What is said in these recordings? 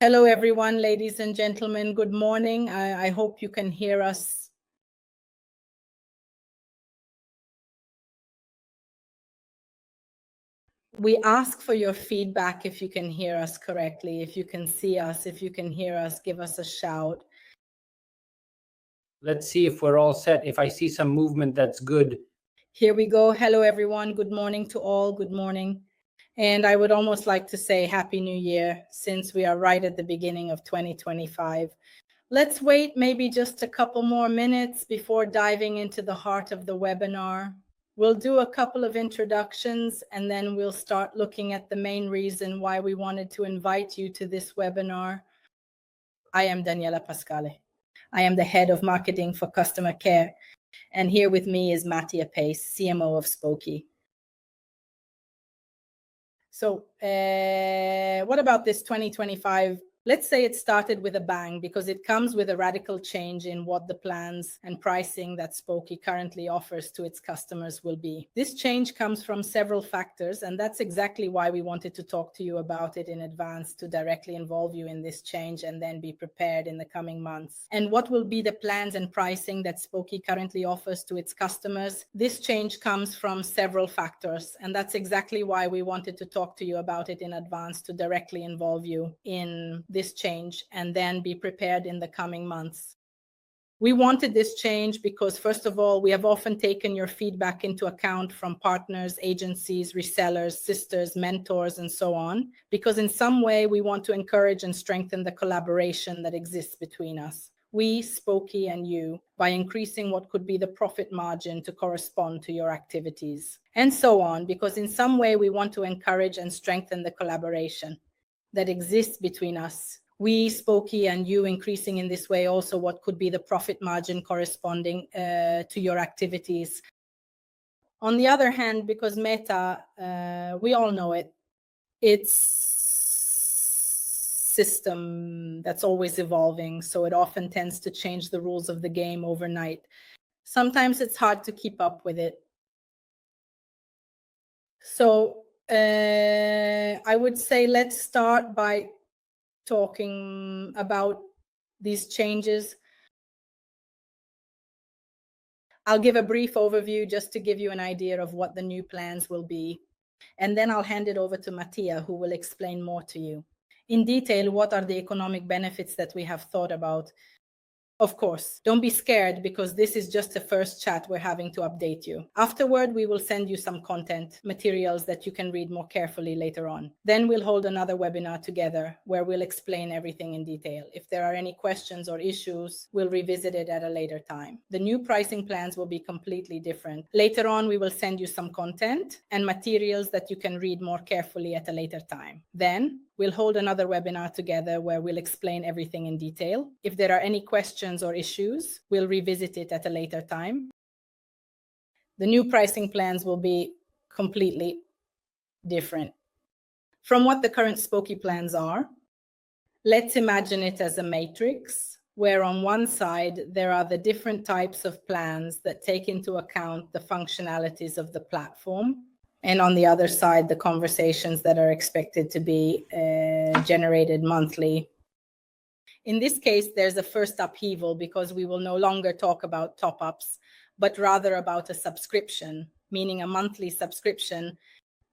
Hello, everyone, ladies and gentlemen. Good morning. I hope you can hear us. We ask for your feedback if you can hear us correctly, if you can see us, if you can hear us, give us a shout. Let's see if we're all set. If I see some movement, that's good. Here we go. Hello, everyone. Good morning to all. Good morning. And I would almost like to say Happy New Year, since we are right at the beginning of 2025. Let's wait maybe just a couple more minutes before diving into the heart of the webinar. We'll do a couple of introductions and then we'll start looking at the main reason why we wanted to invite you to this webinar. I am Daniela Pascale. I am the head of marketing for customer care. And here with me is Mattia Pace, CMO of Spoki. So what about this 2025? Let's say it started with a bang because it comes with a radical change in what the plans and pricing that Spoki currently offers to its customers will be. This change comes from several factors, and that's exactly why we wanted to talk to you about it in advance, to directly involve you in this change and then be prepared in the coming months. And what will be the plans and pricing that Spoki currently offers to its customers? This change comes from several factors, and that's exactly why we wanted to talk to you about it in advance, to directly involve you in this change and then be prepared in the coming months. We wanted this change because, first of all, we have often taken your feedback into account from partners, agencies, resellers, sisters, mentors, and so on, because in some way we want to encourage and strengthen the collaboration that exists between us. We, Spoki, and you, by increasing what could be the profit margin to correspond to your activities, and so on, because in some way we want to encourage and strengthen the collaboration that exists between us. We, Spoki, and you, increasing in this way also what could be the profit margin corresponding to your activities. On the other hand, because Meta, we all know it, it's system that's always evolving, so it often tends to change the rules of the game overnight. Sometimes it's hard to keep up with it. So I would say let's start by talking about these changes. I'll give a brief overview just to give you an idea of what the new plans will be. And then I'll hand it over to Mattia, who will explain more to you in detail what are the economic benefits that we have thought about. Of course, don't be scared because this is just the first chat we're having to update you. Afterward, we will send you some content materials that you can read more carefully later on. Then we'll hold another webinar together where we'll explain everything in detail. If there are any questions or issues, we'll revisit it at a later time. The new pricing plans will be completely different. Later on, we will send you some content and materials that you can read more carefully at a later time. Then we'll hold another webinar together where we'll explain everything in detail. If there are any questions or issues, we'll revisit it at a later time. The new pricing plans will be completely different from what the current Spoki plans are. Let's imagine it as a matrix where on one side there are the different types of plans that take into account the functionalities of the platform, and on the other side, the conversations that are expected to be generated monthly. In this case, there's a first upheaval because we will no longer talk about top-ups, but rather about a subscription, meaning a monthly subscription.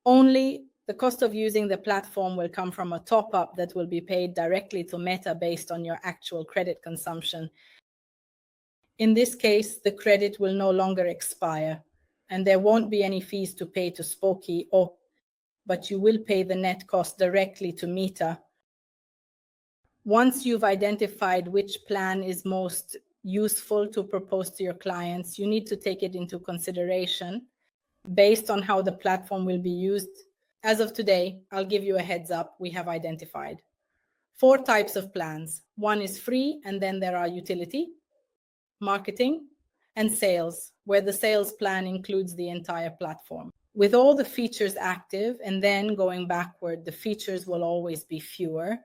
Only the cost of using the platform will come from a top-up that will be paid directly to Meta based on your actual credit consumption. In this case, the credit will no longer expire, and there won't be any fees to pay to Spoki, but you will pay the net cost directly to Meta. Once you've identified which plan is most useful to propose to your clients, you need to take it into consideration based on how the platform will be used. As of today, I'll give you a heads up, we have identified 4 types of plans. One is free, and then there are utility, marketing, and sales, where the sales plan includes the entire platform. With all the features active, and then going backward, the features will always be fewer.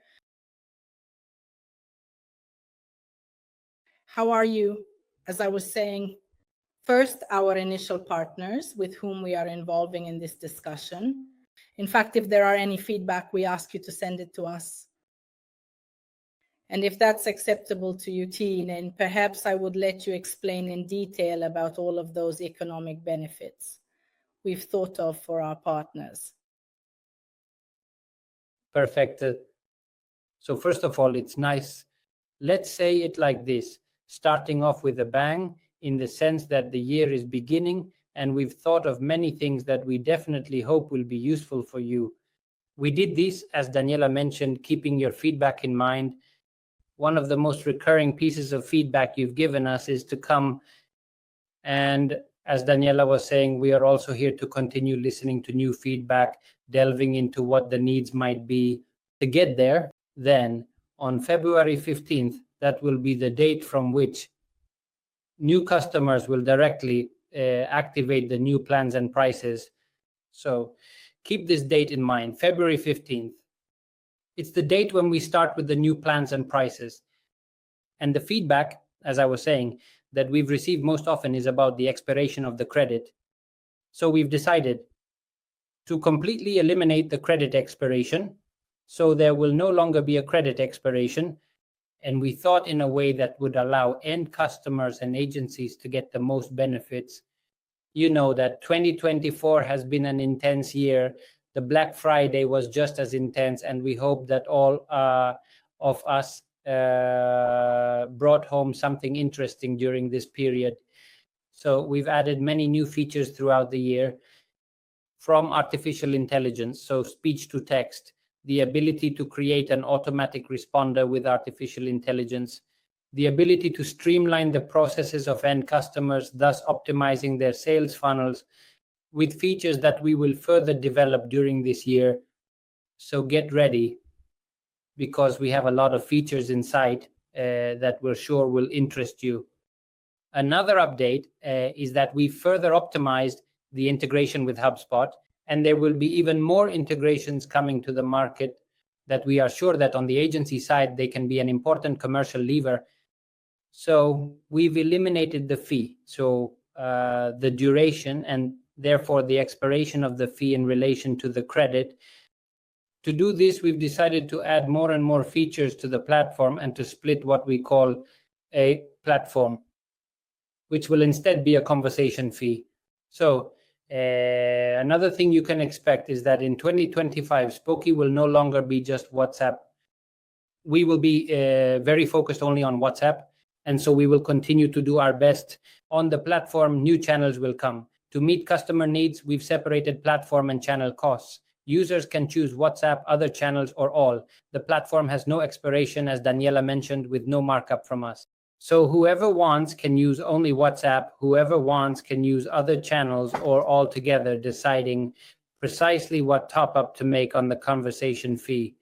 How are you? As I was saying, first, our initial partners with whom we are involving in this discussion. In fact, if there are any feedback, we ask you to send it to us. And if that's acceptable to you, Teen, then perhaps I would let you explain in detail about all of those economic benefits we've thought of for our partners. Perfect. So first of all, it's nice. Let's say it like this, starting off with a bang, in the sense that the year is beginning and we've thought of many things that we definitely hope will be useful for you. We did this, as Daniela mentioned, keeping your feedback in mind. One of the most recurring pieces of feedback you've given us is to come, and as Daniela was saying, we are also here to continue listening to new feedback, delving into what the needs might be. To get there, then on February 15th, that will be the date from which new customers will directly activate the new plans and prices. So keep this date in mind, February 15th. It's the date when we start with the new plans and prices. And the feedback, as I was saying, that we've received most often is about the expiration of the credit. So we've decided to completely eliminate the credit expiration. So there will no longer be a credit expiration. And we thought in a way that would allow end customers and agencies to get the most benefits. You know that 2024 has been an intense year. The Black Friday was just as intense, and we hope that all of us brought home something interesting during this period. So we've added many new features throughout the year, from artificial intelligence, so speech to text, the ability to create an automatic responder with artificial intelligence, the ability to streamline the processes of end customers, thus optimizing their sales funnels, with features that we will further develop during this year. So get ready, because we have a lot of features inside that we're sure will interest you. Another update is that we further optimized the integration with HubSpot, and there will be even more integrations coming to the market that we are sure that on the agency side, they can be an important commercial lever. So we've eliminated the fee. So the duration and therefore the expiration of the fee in relation to the credit. To do this, we've decided to add more and more features to the platform and to split what we call a platform, which will instead be a conversation fee. So another thing you can expect is that in 2025, Spoki will no longer be just WhatsApp. We will be very focused only on WhatsApp. And so we will continue to do our best on the platform. New channels will come. To meet customer needs, we've separated platform and channel costs. Users can choose WhatsApp, other channels, or all. The platform has no expiration, as Daniela mentioned, with no markup from us. So whoever wants can use only WhatsApp, whoever wants can use other channels, or all together, deciding precisely what top-up to make on the conversation fee.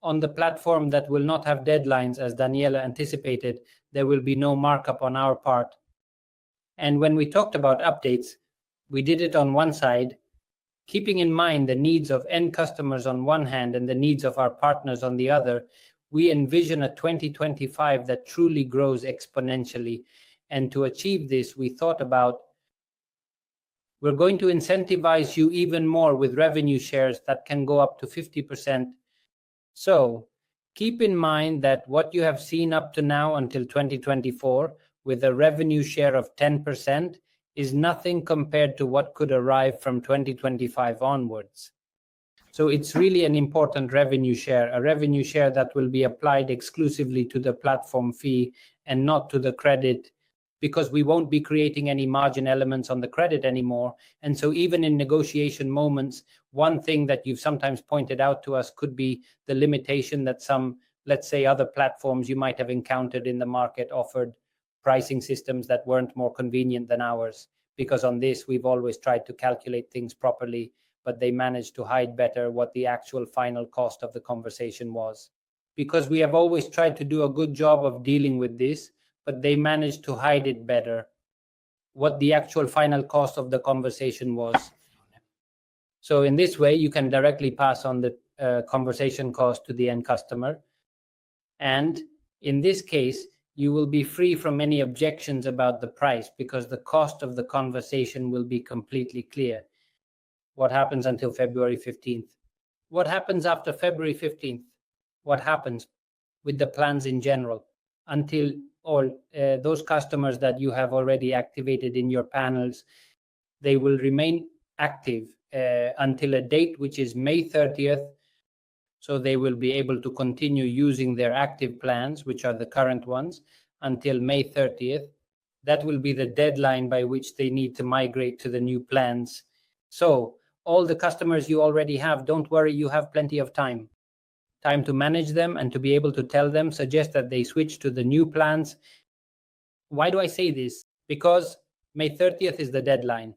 On the platform that will not have deadlines, as Daniela anticipated, there will be no markup on our part. And when we talked about updates, we did it on one side, keeping in mind the needs of end customers on one hand and the needs of our partners on the other. We envision a 2025 that truly grows exponentially. And to achieve this, we thought about, we're going to incentivize you even more with revenue shares that can go up to 50%. So keep in mind that what you have seen up to now until 2024 with a revenue share of 10% is nothing compared to what could arrive from 2025 onwards. So it's really an important revenue share, a revenue share that will be applied exclusively to the platform fee and not to the credit, because we won't be creating any margin elements on the credit anymore. And so even in negotiation moments, one thing that you've sometimes pointed out to us could be the limitation that some, let's say, other platforms you might have encountered in the market offered pricing systems that weren't more convenient than ours. Because on this, we've always tried to calculate things properly, but they managed to hide better what the actual final cost of the conversation was. Because we have always tried to do a good job of dealing with this, but they managed to hide it better, what the actual final cost of the conversation was. So in this way, you can directly pass on the conversation cost to the end customer. And in this case, you will be free from any objections about the price, because the cost of the conversation will be completely clear. What happens until February 15th? What happens after February 15th? What happens? with the plans in general until all those customers that you have already activated in your panels, they will remain active until a date which is May 30th. So they will be able to continue using their active plans, which are the current ones, until May 30th. That will be the deadline by which they need to migrate to the new plans. So all the customers you already have, don't worry, you have plenty of time to manage them and to be able to tell them, suggest that they switch to the new plans. Why do I say this? Because May 30th is the deadline.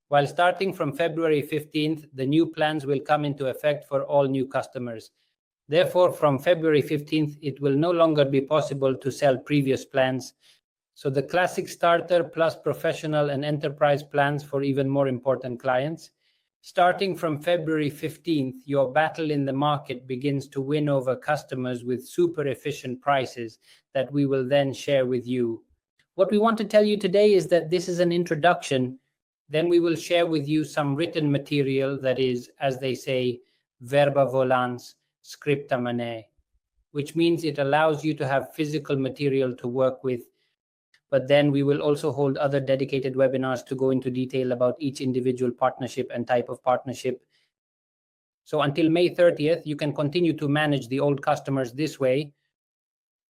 While starting from February 15th, the new plans will come into effect for all new customers. Therefore, from February 15th, it will no longer be possible to sell previous plans. So the classic starter plus professional and enterprise plans for even more important clients. Starting from February 15th, your battle in the market begins to win over customers with super efficient prices that we will then share with you. What we want to tell you today is that this is an introduction. Then we will share with you some written material that is, as they say, verba volans, scripta manet, which means it allows you to have physical material to work with. But then we will also hold other dedicated webinars to go into detail about each individual partnership and type of partnership. So until May 30th, you can continue to manage the old customers this way.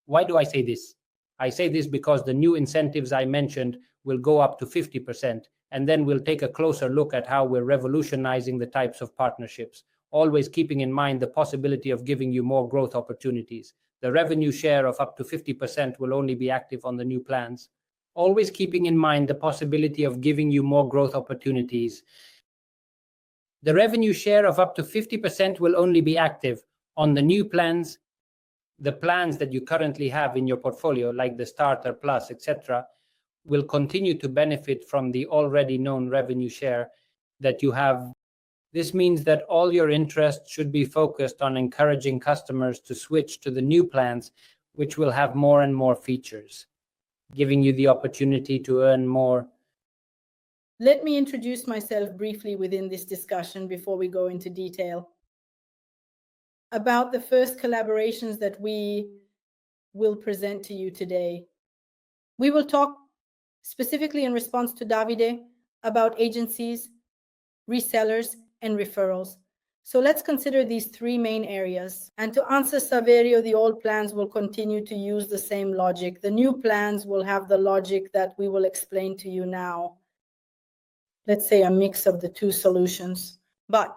Why do I say this? I say this because the new incentives I mentioned will go up to 50%, and then we'll take a closer look at how we're revolutionizing the types of partnerships, always keeping in mind the possibility of giving you more growth opportunities. The revenue share of up to 50% will only be active on the new plans, always keeping in mind the possibility of giving you more growth opportunities. The revenue share of up to 50% will only be active on the new plans. The plans that you currently have in your portfolio, like the Starter Plus, etc., will continue to benefit from the already known revenue share that you have. This means that all your interest should be focused on encouraging customers to switch to the new plans, which will have more and more features, giving you the opportunity to earn more. Let me introduce myself briefly within this discussion before we go into detail about the first collaborations that we will present to you today. We will talk specifically in response to Davide about agencies, resellers, and referrals. So let's consider these three main areas. And to answer Saverio, the old plans will continue to use the same logic. The new plans will have the logic that we will explain to you now. Let's say a mix of the two solutions. But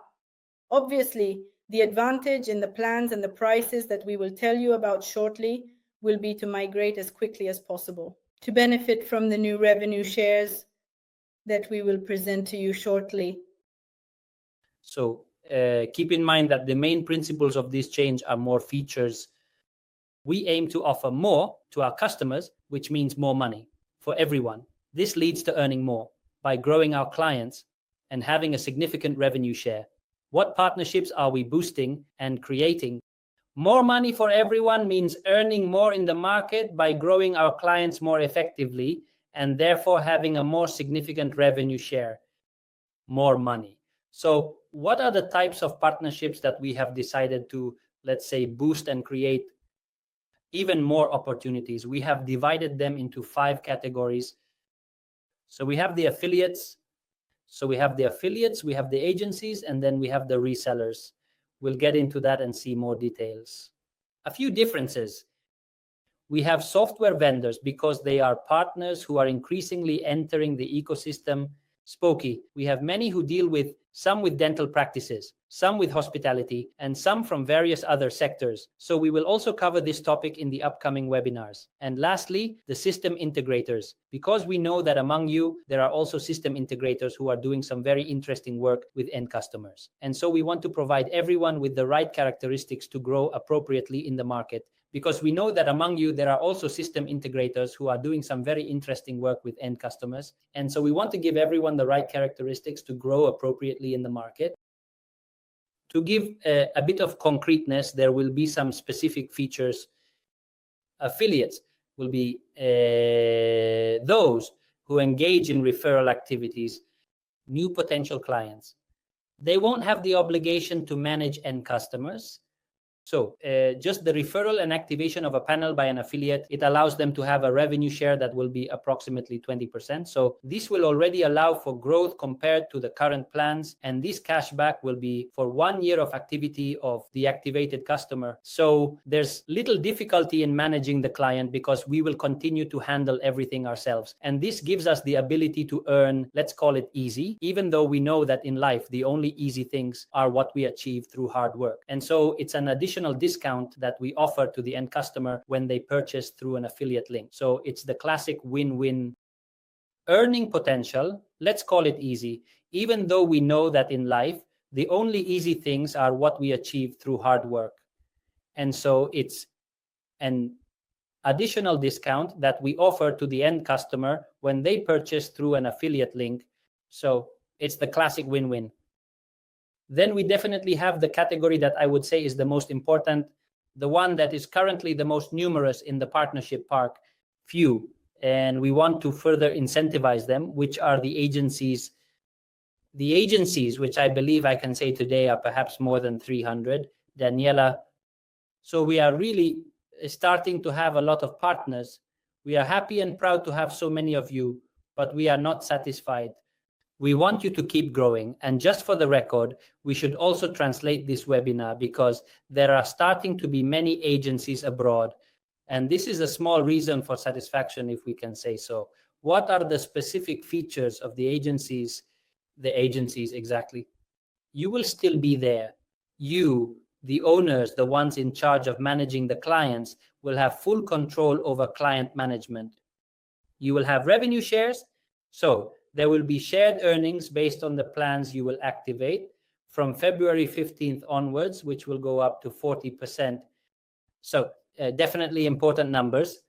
obviously, the advantage in the plans and the prices that we will tell you about shortly will be to migrate as quickly as possible, to benefit from the new revenue shares that we will present to you shortly. So keep in mind that the main principles of this change are more features. We aim to offer more to our customers, which means more money for everyone. This leads to earning more by growing our clients and having a significant revenue share. What partnerships are we boosting and creating? More money for everyone means earning more in the market by growing our clients more effectively and therefore having a more significant revenue share. More money. So what are the types of partnerships that we have decided to, let's say, boost and create even more opportunities? We have divided them into 5 categories. So we have the affiliates. We have the agencies, and then we have the resellers. We'll get into that and see more details. A few differences. We have software vendors because they are partners who are increasingly entering the ecosystem. Spoki, we have many who deal with some with dental practices, some with hospitality, and some from various other sectors. So we will also cover this topic in the upcoming webinars. And lastly, the system integrators, because we know that among you, there are also system integrators who are doing some very interesting work with end customers. And so we want to provide everyone with the right characteristics to grow appropriately in the market, because we know that among you, there are also system integrators who are doing some very interesting work with end customers. And so we want to give everyone the right characteristics to grow appropriately in the market. To give a bit of concreteness, there will be some specific features. Affiliates will be those who engage in referral activities, new potential clients. They won't have the obligation to manage end customers. So just the referral and activation of a panel by an affiliate, it allows them to have a revenue share that will be approximately 20%. So this will already allow for growth compared to the current plans. And this cashback will be for 1 year of activity of the activated customer. So there's little difficulty in managing the client because we will continue to handle everything ourselves. And this gives us the ability to earn, let's call it easy, even though we know that in life, the only easy things are what we achieve through hard work. And so it's an additional discount that we offer to the end customer when they purchase through an affiliate link. So it's the classic win-win. Earning potential, let's call it easy, even though we know that in life, the only easy things are what we achieve through hard work. And so it's an additional discount that we offer to the end customer when they purchase through an affiliate link. So it's the classic win-win. Then we definitely have the category that I would say is the most important, the one that is currently the most numerous in the partnership park, few. And we want to further incentivize them, which are the agencies. The agencies, which I believe I can say today are perhaps more than 300. Daniela. So we are really starting to have a lot of partners. We are happy and proud to have so many of you, but we are not satisfied. We want you to keep growing. And just for the record, we should also translate this webinar because there are starting to be many agencies abroad. And this is a small reason for satisfaction, if we can say so. What are the specific features of the agencies? The agencies, exactly. You will still be there. You, the owners, the ones in charge of managing the clients, will have full control over client management. You will have revenue shares. So there will be shared earnings based on the plans you will activate from February 15th onwards, which will go up to 40%. So definitely important numbers.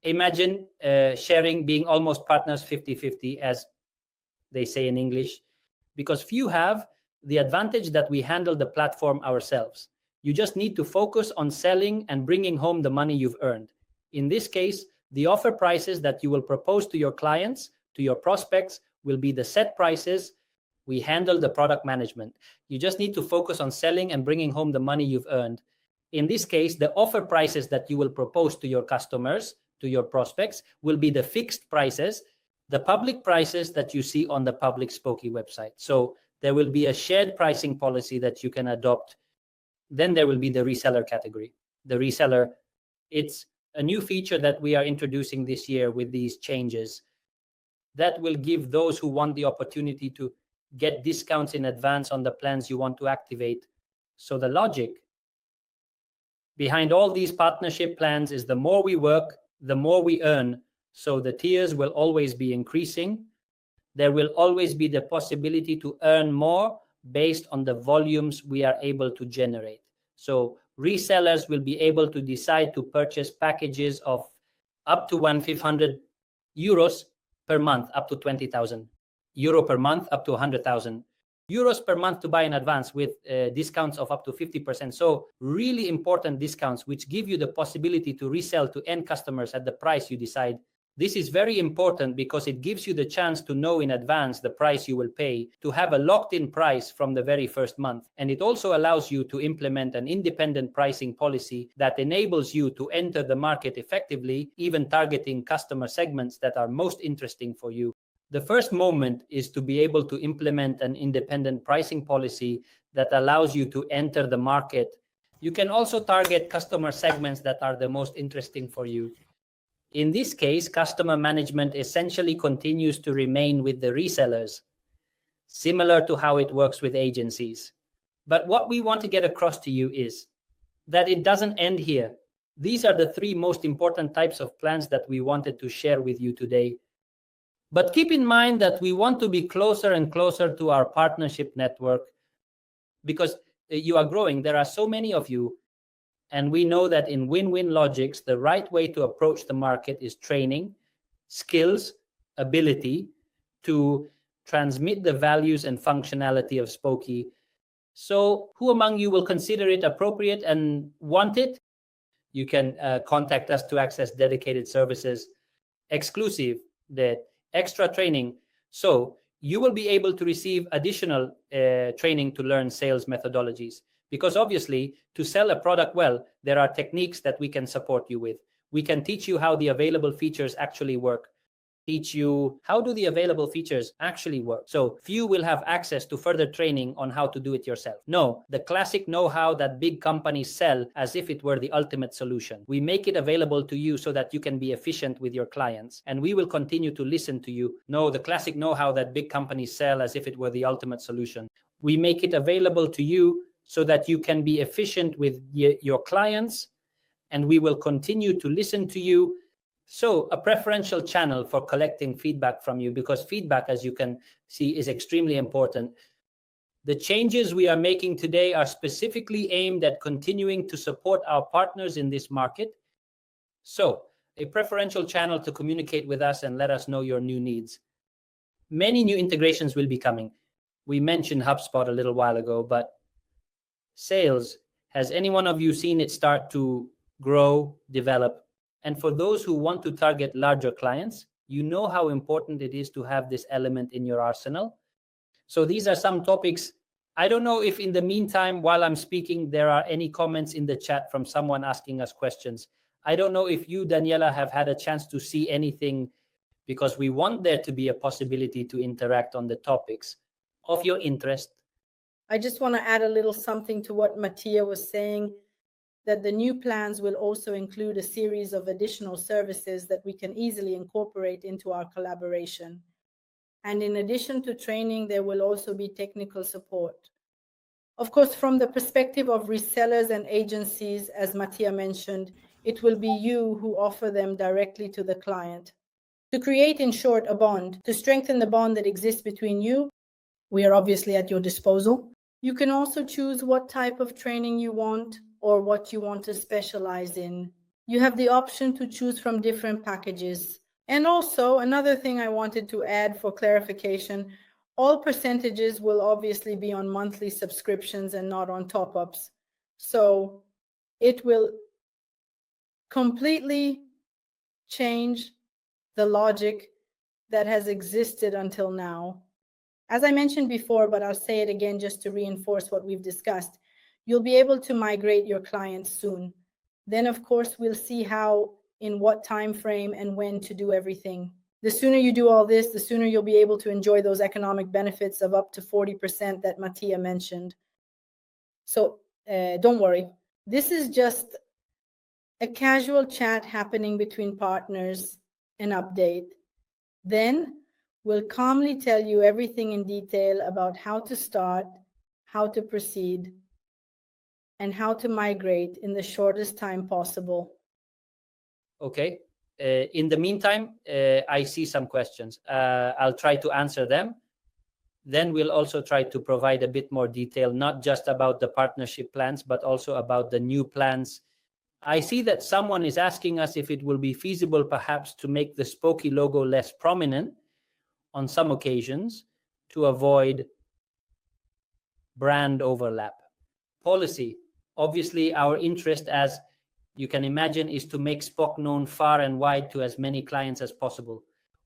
Imagine sharing being almost partners 50-50, as they say in English, because few have the advantage that we handle the platform ourselves. You just need to focus on selling and bringing home the money you've earned. In this case, the offer prices that you will propose to your clients, to your prospects, will be the set prices. We handle the product management. You just need to focus on selling and bringing home the money you've earned. In this case, the offer prices that you will propose to your customers, to your prospects, will be the fixed prices, the public prices that you see on the public Spoki website. So there will be a shared pricing policy that you can adopt. Then there will be the reseller category. The reseller, it's a new feature that we are introducing this year with these changes that will give those who want the opportunity to get discounts in advance on the plans you want to activate. So the logic behind all these partnership plans is the more we work, the more we earn. So the tiers will always be increasing. There will always be the possibility to earn more based on the volumes we are able to generate. So resellers will be able to decide to purchase packages of up to 1,500 euros per month, up to 20,000 euro per month, up to 100,000 euros per month to buy in advance with discounts of up to 50%. So really important discounts, which give you the possibility to resell to end customers at the price you decide. This is very important because it gives you the chance to know in advance the price you will pay, to have a locked-in price from the very first month. And it also allows you to implement an independent pricing policy that enables you to enter the market effectively, even targeting customer segments that are most interesting for you. The first moment is to be able to implement an independent pricing policy that allows you to enter the market. You can also target customer segments that are the most interesting for you. In this case, customer management essentially continues to remain with the resellers, similar to how it works with agencies. But what we want to get across to you is that it doesn't end here. These are the 3 most important types of plans that we wanted to share with you today. But keep in mind that we want to be closer and closer to our partnership network because you are growing. There are so many of you. And we know that in win-win logics, the right way to approach the market is training, skills, ability to transmit the values and functionality of Spoki. So who among you will consider it appropriate and want it? You can contact us to access dedicated services, exclusive, the extra training. So you will be able to receive additional training to learn sales methodologies. Because obviously, to sell a product well, there are techniques that we can support you with. We can teach you how the available features actually work. Teach you how do the available features actually work. So few will have access to further training on how to do it yourself. No, the classic know-how that big companies sell as if it were the ultimate solution. We make it available to you so that you can be efficient with your clients, and we will continue to listen to you. No, the classic know-how that big companies sell as if it were the ultimate solution. We make it available to you so that you can be efficient with your clients, and we will continue to listen to you. So a preferential channel for collecting feedback from you, because feedback, as you can see, is extremely important. The changes we are making today are specifically aimed at continuing to support our partners in this market. So a preferential channel to communicate with us and let us know your new needs. Many new integrations will be coming. We mentioned HubSpot a little while ago, but sales, has any one of you seen it start to grow, develop? And for those who want to target larger clients, you know how important it is to have this element in your arsenal. So these are some topics. I don't know if in the meantime, while I'm speaking, there are any comments in the chat from someone asking us questions. I don't know if you, Daniela, have had a chance to see anything, because we want there to be a possibility to interact on the topics of your interest. I just want to add a little something to what Mattia was saying, that the new plans will also include a series of additional services that we can easily incorporate into our collaboration. And in addition to training, there will also be technical support. Of course, from the perspective of resellers and agencies, as Mattia mentioned, it will be you who offer them directly to the client. To create, in short, a bond, to strengthen the bond that exists between you, we are obviously at your disposal. You can also choose what type of training you want or what you want to specialize in. You have the option to choose from different packages. And also, another thing I wanted to add for clarification, all percentages will obviously be on monthly subscriptions and not on top-ups. So it will completely change the logic that has existed until now. As I mentioned before, but I'll say it again just to reinforce what we've discussed, you'll be able to migrate your clients soon. Then, of course, we'll see how, in what time frame, and when to do everything. The sooner you do all this, the sooner you'll be able to enjoy those economic benefits of up to 40% that Mattia mentioned. So don't worry. This is just a casual chat happening between partners, an update. Then we'll calmly tell you everything in detail about how to start, how to proceed, and how to migrate in the shortest time possible. Okay. In the meantime, I see some questions. I'll try to answer them. Then we'll also try to provide a bit more detail, not just about the partnership plans, but also about the new plans. I see that someone is asking us if it will be feasible perhaps to make the Spoki logo less prominent on some occasions to avoid brand overlap. Policy. Obviously, our interest, as you can imagine, is to make Spock known far and wide to as many clients as possible.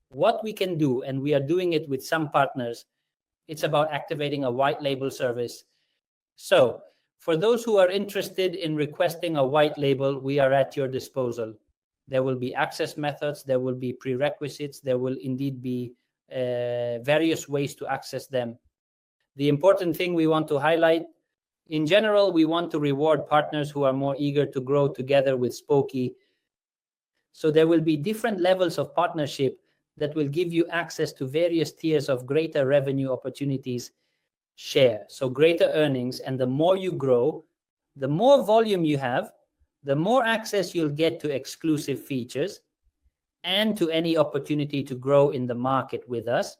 What we can do, and we are doing it with some partners, it's about activating a white label service. So for those who are interested in requesting a white label, we are at your disposal. There will be access methods, there will be prerequisites, there will indeed be various ways to access them. The important thing we want to highlight, in general, we want to reward partners who are more eager to grow together with Spoki. So there will be different levels of partnership that will give you access to various tiers of greater revenue opportunities share. So greater earnings, and the more you grow, the more volume you have, the more access you'll get to exclusive features and to any opportunity to grow in the market with us.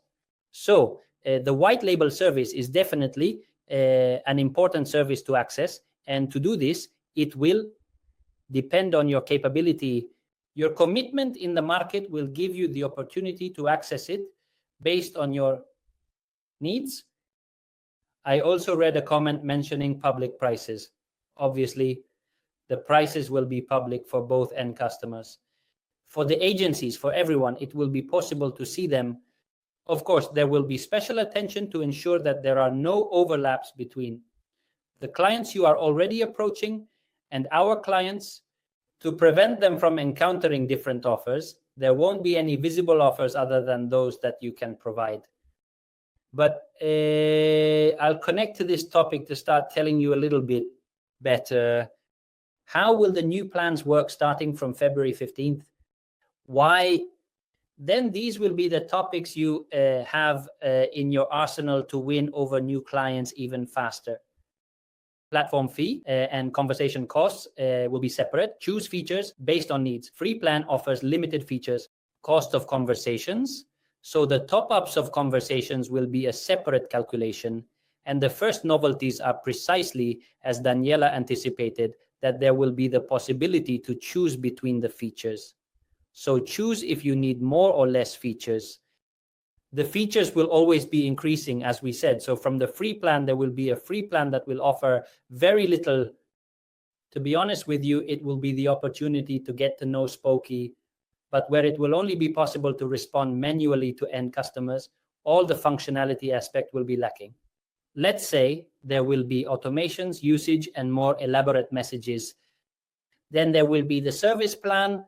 So the white label service is definitely an important service to access. And to do this, it will depend on your capability. Your commitment in the market will give you the opportunity to access it based on your needs. I also read a comment mentioning public prices. Obviously, the prices will be public for both end customers. For the agencies, for everyone, it will be possible to see them. Of course, there will be special attention to ensure that there are no overlaps between the clients you are already approaching and our clients, to prevent them from encountering different offers. There won't be any visible offers other than those that you can provide. But I'll connect to this topic to start telling you a little bit better. How will the new plans work starting from February 15th? Why? Then these will be the topics you have in your arsenal to win over new clients even faster. Platform fee and conversation costs will be separate. Choose features based on needs. Free plan offers limited features. Cost of conversations. So the top-ups of conversations will be a separate calculation. And the first novelties are precisely as Daniela anticipated, that there will be the possibility to choose between the features. So choose if you need more or less features. The features will always be increasing, as we said. So from the free plan, there will be a free plan that will offer very little. To be honest with you, it will be the opportunity to get to know Spoki, but where it will only be possible to respond manually to end customers, all the functionality aspect will be lacking. Let's say there will be automations, usage, and more elaborate messages. Then there will be the service plan.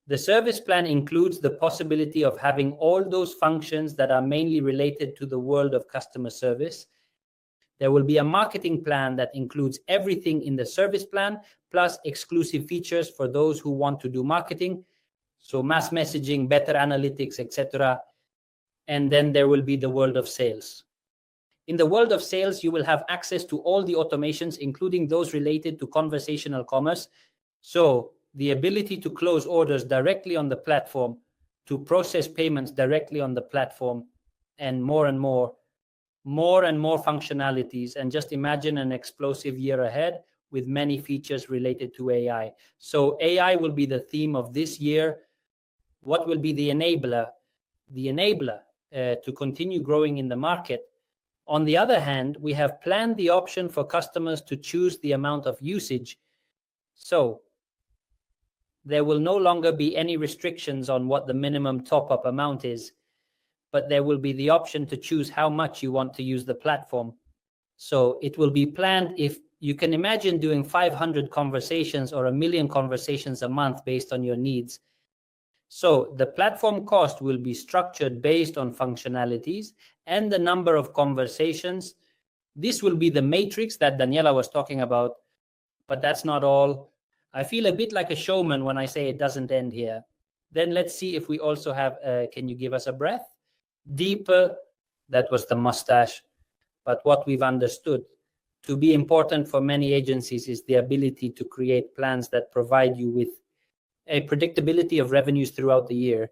The service plan includes the possibility of having all those functions that are mainly related to the world of customer service. There will be a marketing plan that includes everything in the service plan, plus exclusive features for those who want to do marketing. So mass messaging, better analytics, etc. And then there will be the world of sales. In the world of sales, you will have access to all the automations, including those related to conversational commerce. So the ability to close orders directly on the platform, to process payments directly on the platform, and more functionalities. And just imagine an explosive year ahead with many features related to AI. So AI will be the theme of this year. What will be the enabler? The enabler to continue growing in the market. On the other hand, we have planned the option for customers to choose the amount of usage. So there will no longer be any restrictions on what the minimum top-up amount is, but there will be the option to choose how much you want to use the platform. So it will be planned. If you can imagine doing 500 conversations or 1 million conversations a month based on your needs. So the platform cost will be structured based on functionalities and the number of conversations. This will be the matrix that Daniela was talking about, but that's not all. I feel a bit like a showman when I say it doesn't end here. Then let's see if we also have, can you give us a breath? Deeper, that was the mustache. But what we've understood to be important for many agencies is the ability to create plans that provide you with a predictability of revenues throughout the year.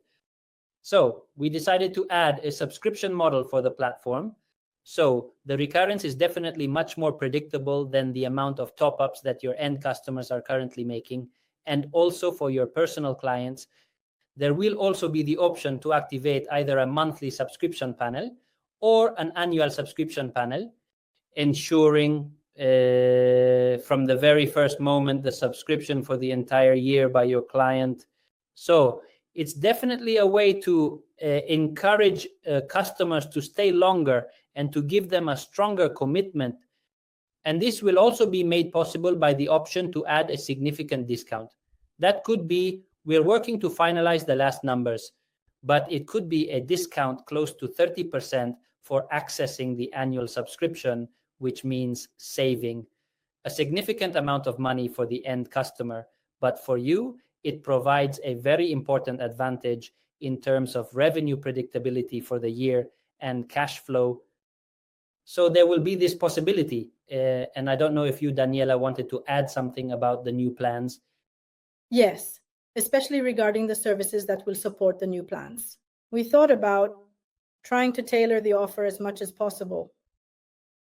So we decided to add a subscription model for the platform. So the recurrence is definitely much more predictable than the amount of top-ups that your end customers are currently making. And also for your personal clients, there will also be the option to activate either a monthly subscription panel or an annual subscription panel, ensuring from the very first moment the subscription for the entire year by your client. So it's definitely a way to encourage customers to stay longer and to give them a stronger commitment. And this will also be made possible by the option to add a significant discount. That could be, we're working to finalize the last numbers, but it could be a discount close to 30% for accessing the annual subscription, which means saving a significant amount of money for the end customer. But for you, it provides a very important advantage in terms of revenue predictability for the year and cash flow. So there will be this possibility. And I don't know if you, Daniela, wanted to add something about the new plans. Yes, especially regarding the services that will support the new plans. We thought about trying to tailor the offer as much as possible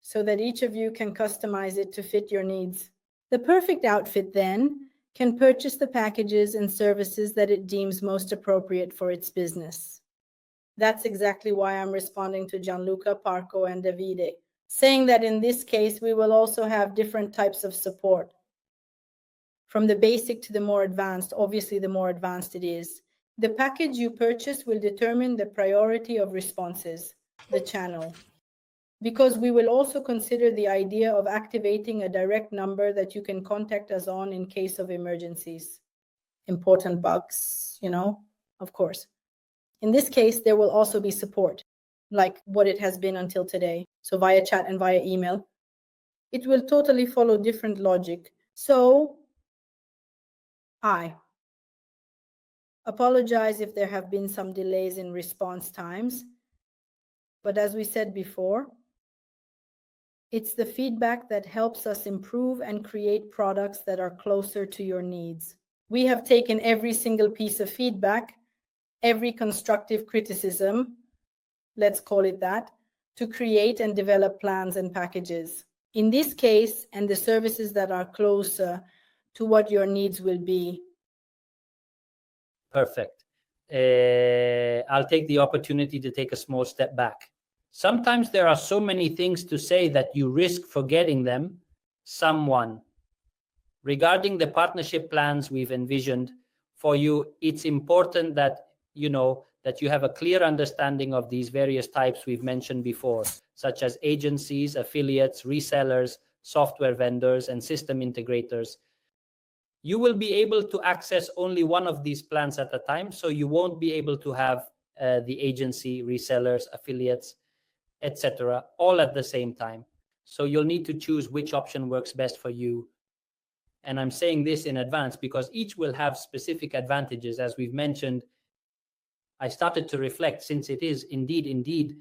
so that each of you can customize it to fit your needs. The perfect outfit then can purchase the packages and services that it deems most appropriate for its business. That's exactly why I'm responding to Gianluca, Parco, and Davide, saying that in this case, we will also have different types of support. From the basic to the more advanced, obviously the more advanced it is. The package you purchase will determine the priority of responses, the channel. because we will also consider the idea of activating a direct number that you can contact us on in case of emergencies, important bugs, of course. In this case, there will also be support, like what it has been until today, so via chat and via email. It will totally follow different logic. So I apologize if there have been some delays in response times, but as we said before, it's the feedback that helps us improve and create products that are closer to your needs. We have taken every single piece of feedback, every constructive criticism, let's call it that, to create and develop plans and packages. In this case, and the services that are closer to what your needs will be. Perfect. I'll take the opportunity to take a small step back. Sometimes there are so many things to say that you risk forgetting them. Someone. Regarding the partnership plans we've envisioned for you, it's important that that you have a clear understanding of these various types we've mentioned before, such as agencies, affiliates, resellers, software vendors, and system integrators. You will be able to access only one of these plans at a time, so you won't be able to have the agency, resellers, affiliates, etc., all at the same time. So you'll need to choose which option works best for you. And I'm saying this in advance because each will have specific advantages. As we've mentioned, I started to reflect, since it is indeed,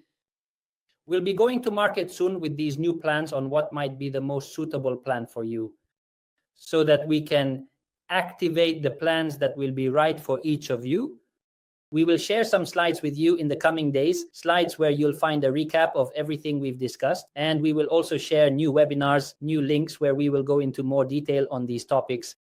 we'll be going to market soon with these new plans on what might be the most suitable plan for you, so that we can activate the plans that will be right for each of you. We will share some slides with you in the coming days, slides where you'll find a recap of everything we've discussed. And we will also share new webinars, new links where we will go into more detail on these topics.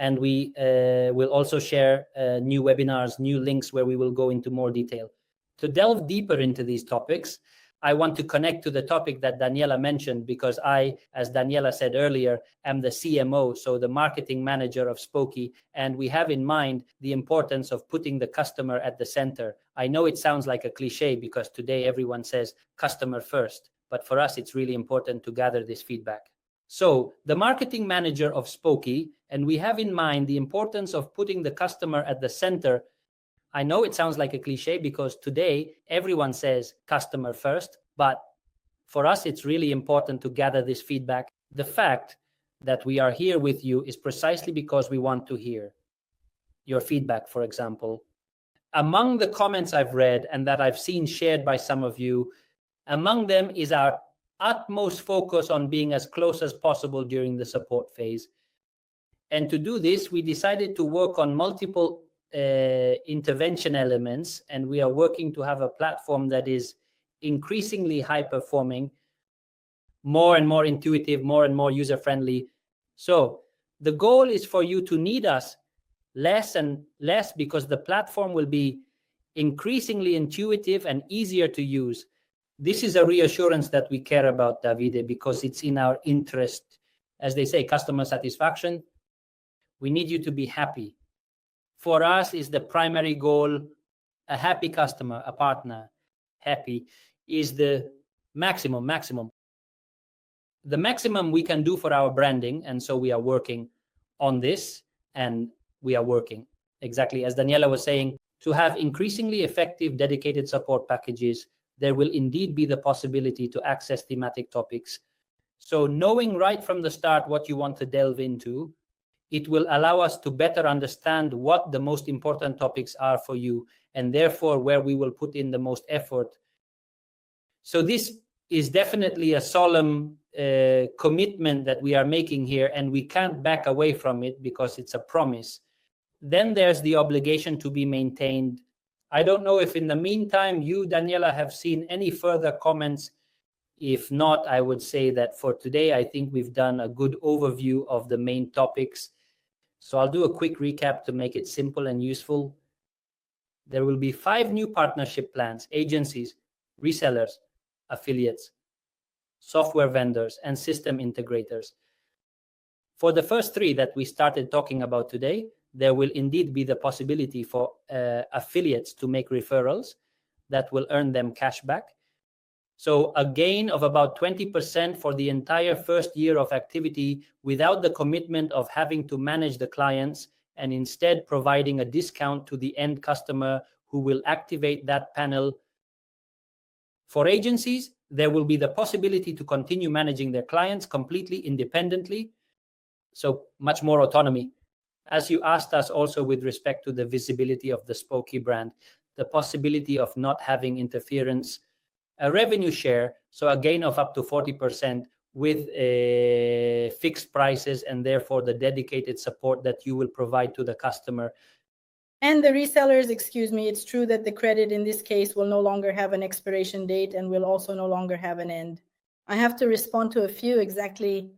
And we will also share new webinars, new links where we will go into more detail. To delve deeper into these topics, I want to connect to the topic that Daniela mentioned, because I, as Daniela said earlier, am the CMO, so the marketing manager of Spoki, and we have in mind the importance of putting the customer at the center. I know it sounds like a cliche because today everyone says customer first, but for us it's really important to gather this feedback. So the marketing manager of Spoki, and we have in mind the importance of putting the customer at the center. I know it sounds like a cliche because today everyone says customer first, but for us, it's really important to gather this feedback. The fact that we are here with you is precisely because we want to hear your feedback, for example. Among the comments I've read and that I've seen shared by some of you, among them is our utmost focus on being as close as possible during the support phase. And to do this, we decided to work on multiple intervention elements, and we are working to have a platform that is increasingly high performing, more and more intuitive, more and more user friendly. So the goal is for you to need us less and less, because the platform will be increasingly intuitive and easier to use. This is a reassurance that we care about, Davide, because it's in our interest. As they say, customer satisfaction. We need you to be happy. For us is the primary goal. A happy customer, a partner, happy is the maximum. The maximum we can do for our branding, and so we are working on this, and we are working, exactly as Daniela was saying, to have increasingly effective dedicated support packages. There will indeed be the possibility to access thematic topics. So knowing right from the start what you want to delve into, it will allow us to better understand what the most important topics are for you, and therefore where we will put in the most effort. So this is definitely a solemn commitment that we are making here, and we can't back away from it because it's a promise. Then there's the obligation to be maintained. I don't know if in the meantime you, Daniela, have seen any further comments. If not, I would say that for today, I think we've done a good overview of the main topics. So I'll do a quick recap to make it simple and useful. There will be 5 new partnership plans: agencies, resellers, affiliates, software vendors, and system integrators. For the first 3 that we started talking about today, there will indeed be the possibility for affiliates to make referrals that will earn them cash back. So a gain of about 20% for the entire first year of activity without the commitment of having to manage the clients, and instead providing a discount to the end customer who will activate that panel. For agencies, there will be the possibility to continue managing their clients completely independently, so much more autonomy. As you asked us also with respect to the visibility of the Spoki brand, the possibility of not having interference, a revenue share, so a gain of up to 40% with fixed prices, and therefore the dedicated support that you will provide to the customer. And the resellers, excuse me, it's true that the credit in this case will no longer have an expiration date and will also no longer have an end. I have to respond to a few exactly.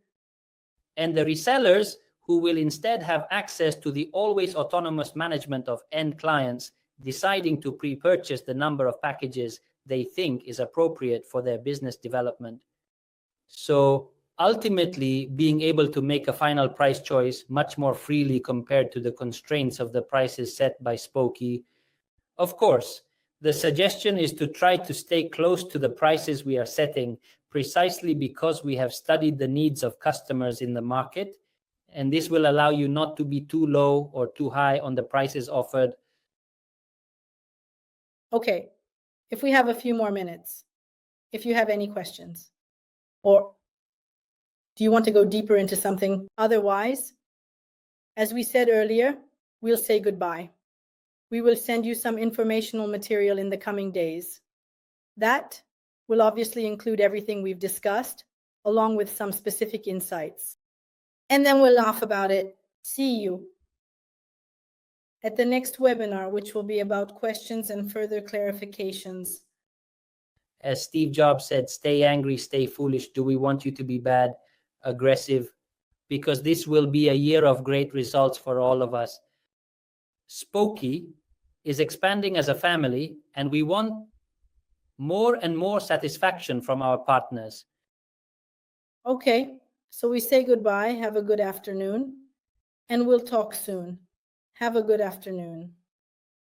And the resellers, who will instead have access to the always autonomous management of end clients, deciding to pre-purchase the number of packages they think is appropriate for their business development. So ultimately, being able to make a final price choice much more freely compared to the constraints of the prices set by Spoki. Of course, the suggestion is to try to stay close to the prices we are setting, precisely because we have studied the needs of customers in the market, and this will allow you not to be too low or too high on the prices offered. Okay, if we have a few more minutes, if you have any questions, or do you want to go deeper into something? Otherwise, as we said earlier, we'll say goodbye. We will send you some informational material in the coming days. That will obviously include everything we've discussed, along with some specific insights. And then we'll laugh about it. See you at the next webinar, which will be about questions and further clarifications. As Steve Jobs said, stay angry, stay foolish. Do we want you to be bad, aggressive? Because this will be a year of great results for all of us. Spoki is expanding as a family, and we want more and more satisfaction from our partners. Okay, so we say goodbye. Have a good afternoon, and we'll talk soon. Have a good afternoon.